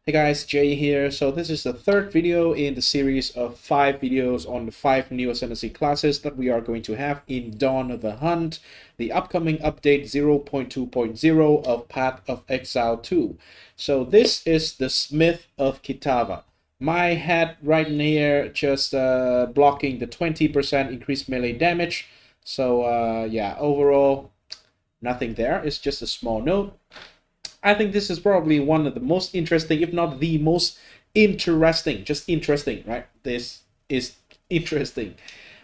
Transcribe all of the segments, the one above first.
Hey guys, Jay here. So this is the third video in the series of 5 videos on the 5 new Ascendancy classes that we are going to have in Dawn of the Hunt, the upcoming update 0.2.0 of Path of Exile 2. So this is the Smith of KITAVA. My head right here just blocking the 20% increased melee damage. So yeah, overall nothing there. It's just a small note. I think this is probably one of the most interesting, if not the most interesting, just interesting, right? This is interesting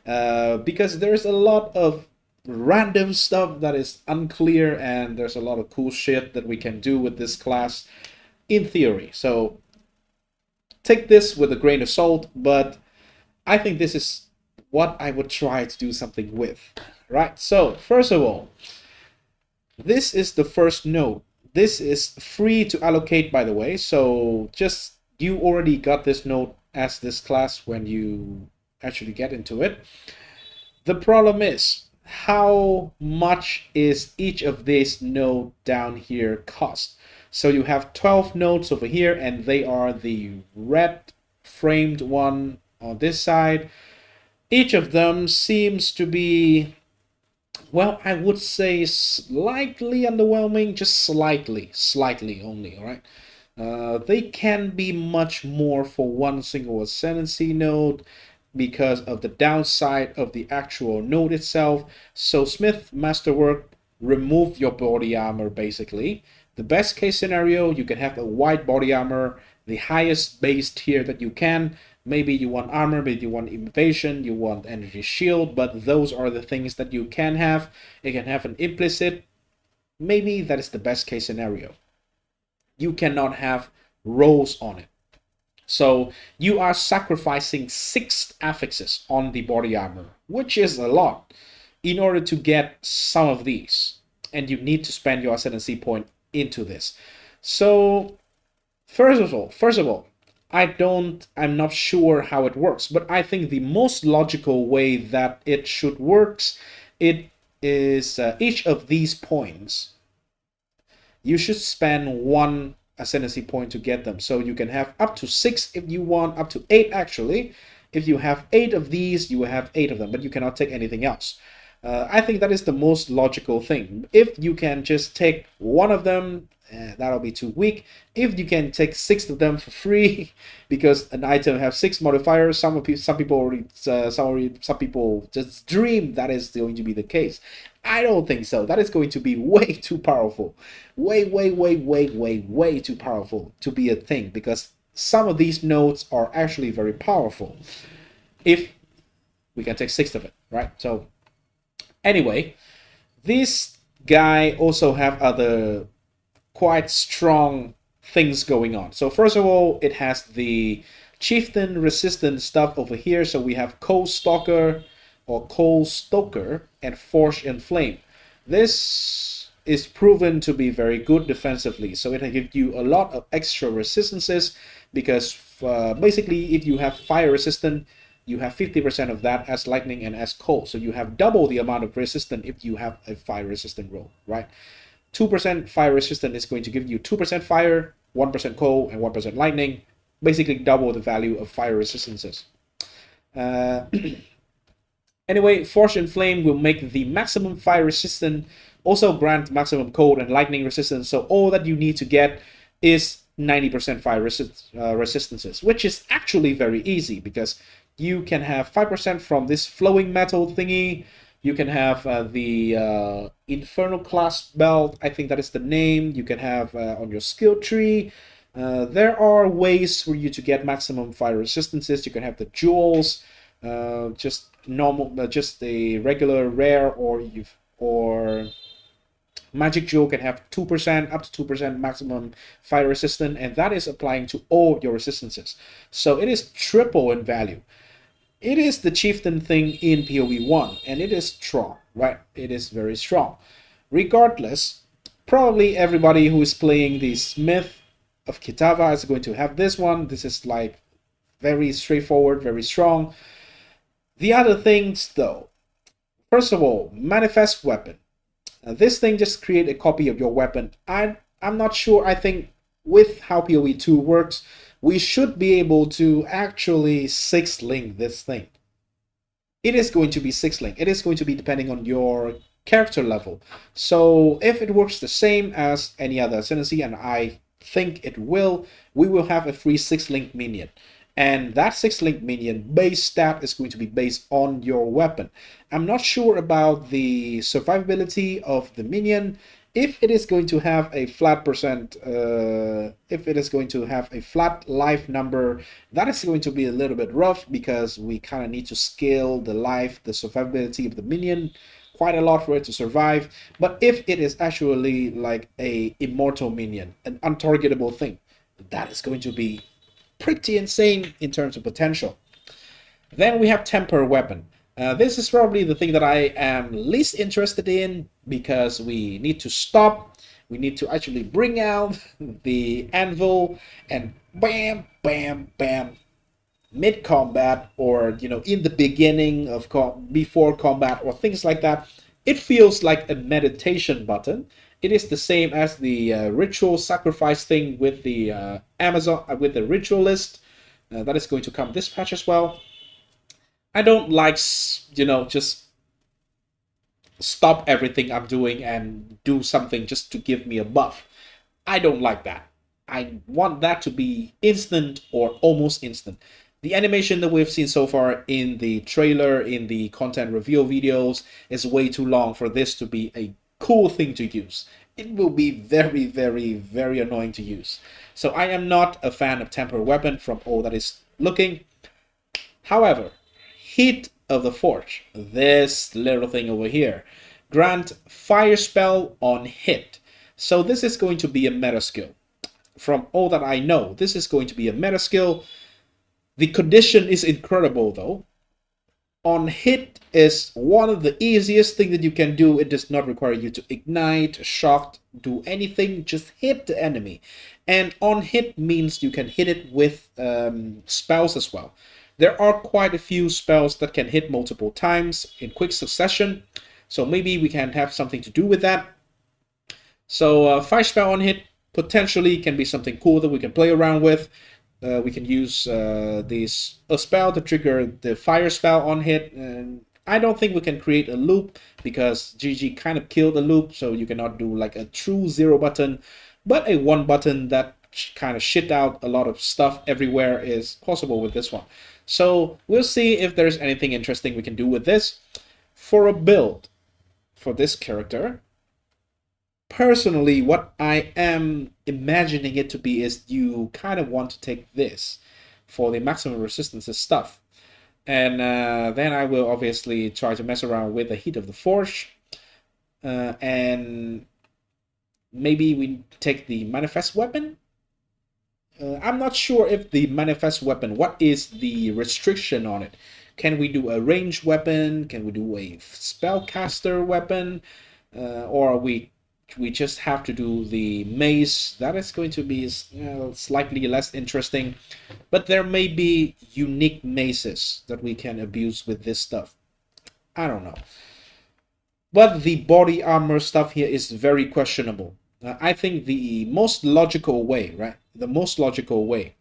because there's a lot of random stuff that is unclear, and there's a lot of cool shit that we can do with this class in theory. So take this with a grain of salt, but I think this is what I would try to do something with, right? So first of all, this is the first node. This is free to allocate, by the way, so just you already got this node as this class when you actually get into it. The problem is, how much is each of these nodes down here cost? So you have 12 nodes over here, and they are the red framed one on this side. Each of them seems to be, well, I would say slightly underwhelming, just slightly only, all right? They can be much more for one single Ascendancy node because of the downside of the actual node itself. So Smith Masterwork, remove your body armor basically. The best case scenario, you can have a white body armor, the highest base tier that you can. Maybe you want armor, maybe you want evasion, you want energy shield, but those are the things that you can have. You can have an implicit. Maybe that is the best case scenario. You cannot have rolls on it. So you are sacrificing 6 affixes on the body armor, which is a lot, in order to get some of these. And you need to spend your ascendancy point into this. So first of all, I'm not sure how it works, but I think the most logical way that it should works, it is each of these points, you should spend 1 ascendancy point to get them. So you can have up to 6 if you want, up to 8 actually. If you have 8 of these, you will have 8 of them, but you cannot take anything else. I think that is the most logical thing. If you can just take 1 of them, that'll be too weak. If you can take 6 of them for free, because an item have 6 modifiers, some people just dream that is going to be the case. I don't think so. That is going to be way too powerful, way too powerful to be a thing, because some of these nodes are actually very powerful. If we can take 6 of it, right? So anyway, this guy also have other quite strong things going on. So first of all, it has the chieftain resistant stuff over here. So we have Cold Stalker or Cold Stoker and Forge and Flame. This is proven to be very good defensively. So it will give you a lot of extra resistances, because basically if you have fire resistant, you have 50% of that as lightning and as cold. So you have double the amount of resistance if you have a fire resistant roll, right? 2% fire resistant is going to give you 2% fire, 1% cold, and 1% lightning. Basically double the value of fire resistances. Anyway, Forge and Flame will make the maximum fire resistant, also grant maximum cold and lightning resistance. So all that you need to get is 90% fire resistances, which is actually very easy, because you can have 5% from this flowing metal thingy. You can have the Infernal Class Belt, I think that is the name. You can have on your skill tree. There are ways for you to get maximum fire resistances. You can have the jewels, just normal, just the regular rare, or magic jewel can have 2%, up to 2% maximum fire resistance, and that is applying to all your resistances. So it is triple in value. It is the chieftain thing in POE1, and it is strong, right? It is very strong. Regardless, probably everybody who is playing the Smith of KITAVA is going to have this one. This is like very straightforward, very strong. The other things though, first of all, manifest weapon. This thing just create a copy of your weapon. I'm not sure. I think with how POE2 works, we should be able to actually 6-link this thing. It is going to be 6-link. It is going to be depending on your character level. So if it works the same as any other Ascendancy, and I think it will, we will have a free 6-link minion. And that 6-link minion base stat is going to be based on your weapon. I'm not sure about the survivability of the minion. If it is going to have a flat percent, if it is going to have a flat life number, that is going to be a little bit rough because we kind of need to scale the life, the survivability of the minion quite a lot for it to survive. But if it is actually like a immortal minion, an untargetable thing, that is going to be pretty insane in terms of potential. Then we have temper weapon. This is probably the thing that I am least interested in because we need to stop. We need to actually bring out the anvil and bam, bam, bam, mid combat, or in the beginning of before combat or things like that. It feels like a meditation button. It is the same as the ritual sacrifice thing with the Amazon with the ritualist. That is going to come this patch as well. I don't like, just stop everything I'm doing and do something just to give me a buff. I don't like that. I want that to be instant or almost instant. The animation that we've seen so far in the trailer, in the content reveal videos, is way too long for this to be a cool thing to use. It will be very, very, very annoying to use. So I am not a fan of temper weapon from all that is looking. However, Heat of the Forge, this little thing over here, grant fire spell on hit. So this is going to be a meta skill. From all that I know, this is going to be a meta skill. The condition is incredible though. On hit is one of the easiest thing that you can do. It does not require you to ignite, shock, do anything. Just hit the enemy. And on hit means you can hit it with spells as well. There are quite a few spells that can hit multiple times in quick succession. So maybe we can have something to do with that. So fire spell on hit potentially can be something cool that we can play around with. We can use a spell to trigger the fire spell on hit. And I don't think we can create a loop because GG kind of killed the loop, so you cannot do like a true 0 button. But a 1 button that kind of shit out a lot of stuff everywhere is possible with this one. So we'll see if there's anything interesting we can do with this. For a build for this character, personally, what I am imagining it to be is you kind of want to take this for the maximum resistances stuff. And then I will obviously try to mess around with the Heat of the Forge. And maybe we take the Manifest Weapon. I'm not sure if the Manifest Weapon, what is the restriction on it? Can we do a ranged weapon? Can we do a spellcaster weapon? Or we just have to do the mace? That is going to be slightly less interesting. But there may be unique maces that we can abuse with this stuff. I don't know. But the body armor stuff here is very questionable. I think the most logical way, right? The most logical way,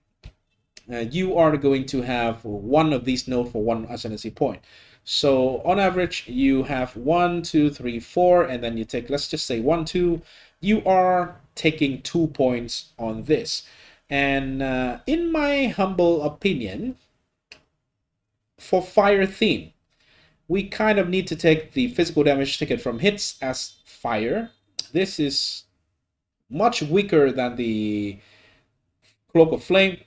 you are going to have one of these nodes for one ascendancy point. So on average, you have 1, 2, 3, 4, and then you take, let's just say 1, 2. You are taking 2 points on this. And in my humble opinion, for fire theme, we kind of need to take the physical damage taken from hits as fire. This is much weaker than the Cloak of Flame.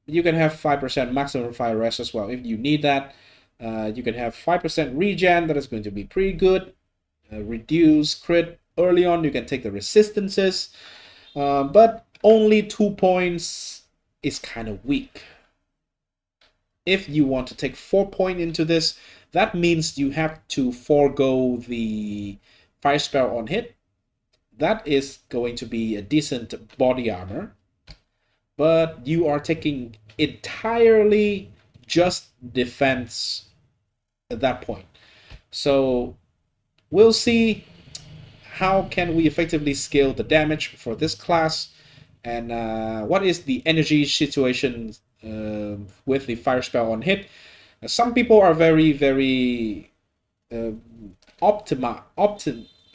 You can have 5% maximum fire rest as well if you need that. You can have 5% regen, that is going to be pretty good. Reduce crit early on, you can take the resistances. But only 2 points is kind of weak. If you want to take 4 points into this, that means you have to forego the fire spell on hit. That is going to be a decent body armor, but you are taking entirely just defense at that point. So we'll see how can we effectively scale the damage for this class. And what is the energy situation with the fire spell on hit? Some people are very uh,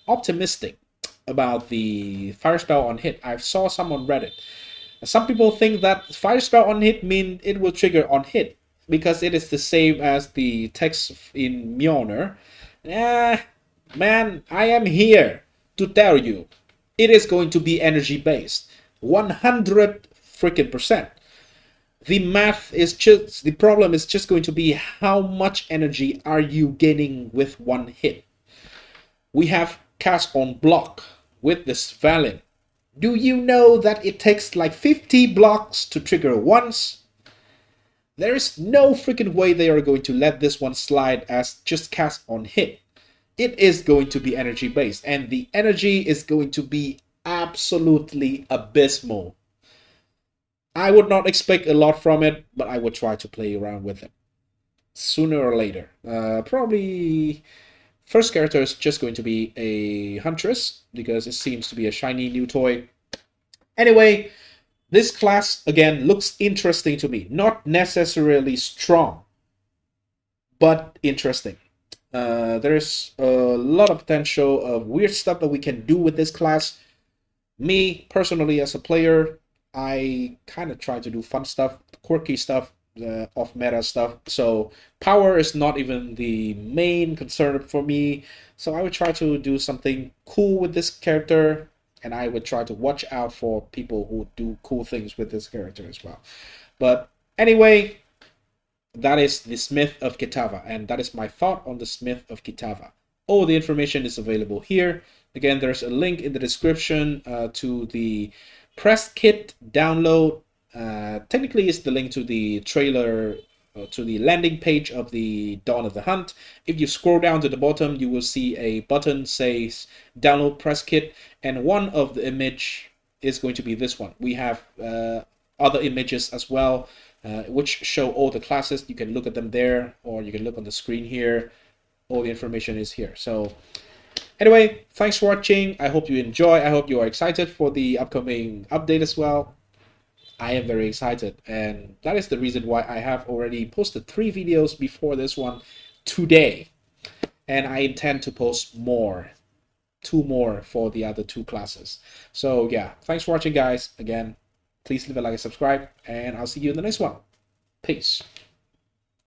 optimistic about the fire spell on hit. I saw some on Reddit. Some people think that fire spell on hit mean it will trigger on hit because it is the same as the text in Mjolnir. Man, I am here to tell you, it is going to be energy based, 100 freaking percent. The math is just the problem is just going to be how much energy are you gaining with one hit. We have cast on block with this Valen. Do you know that it takes like 50 blocks to trigger once? There is no freaking way they are going to let this one slide as just cast on hit. It is going to be energy based, and the energy is going to be absolutely abysmal. I would not expect a lot from it, but I would try to play around with it sooner or later. Probably first character is just going to be a Huntress because it seems to be a shiny new toy. Anyway, this class again looks interesting to me. Not necessarily strong, but interesting. There's a lot of potential of weird stuff that we can do with this class. Me personally, as a player, I kind of try to do fun stuff, quirky stuff, off meta stuff. So power is not even the main concern for me. So I would try to do something cool with this character, and I would try to watch out for people who do cool things with this character as well. But anyway, that is the Smith of KITAVA, and that is my thought on the Smith of KITAVA. All the information is available here. Again, there's a link in the description to the press kit download. Technically, it's the link to the trailer, to the landing page of the Dawn of the Hunt. If you scroll down to the bottom, you will see a button says download press kit, and one of the image is going to be this one. We have other images as well, which show all the classes. You can look at them there, or you can look on the screen here. All the information is here. So anyway, thanks for watching. I hope you enjoy. I hope you are excited for the upcoming update as well. I am very excited, and that is the reason why I have already posted 3 videos before this one today, and I intend to post more, 2 more for the other 2 classes. So yeah, thanks for watching, guys. Again, please leave a like and subscribe, and I'll see you in the next one. Peace.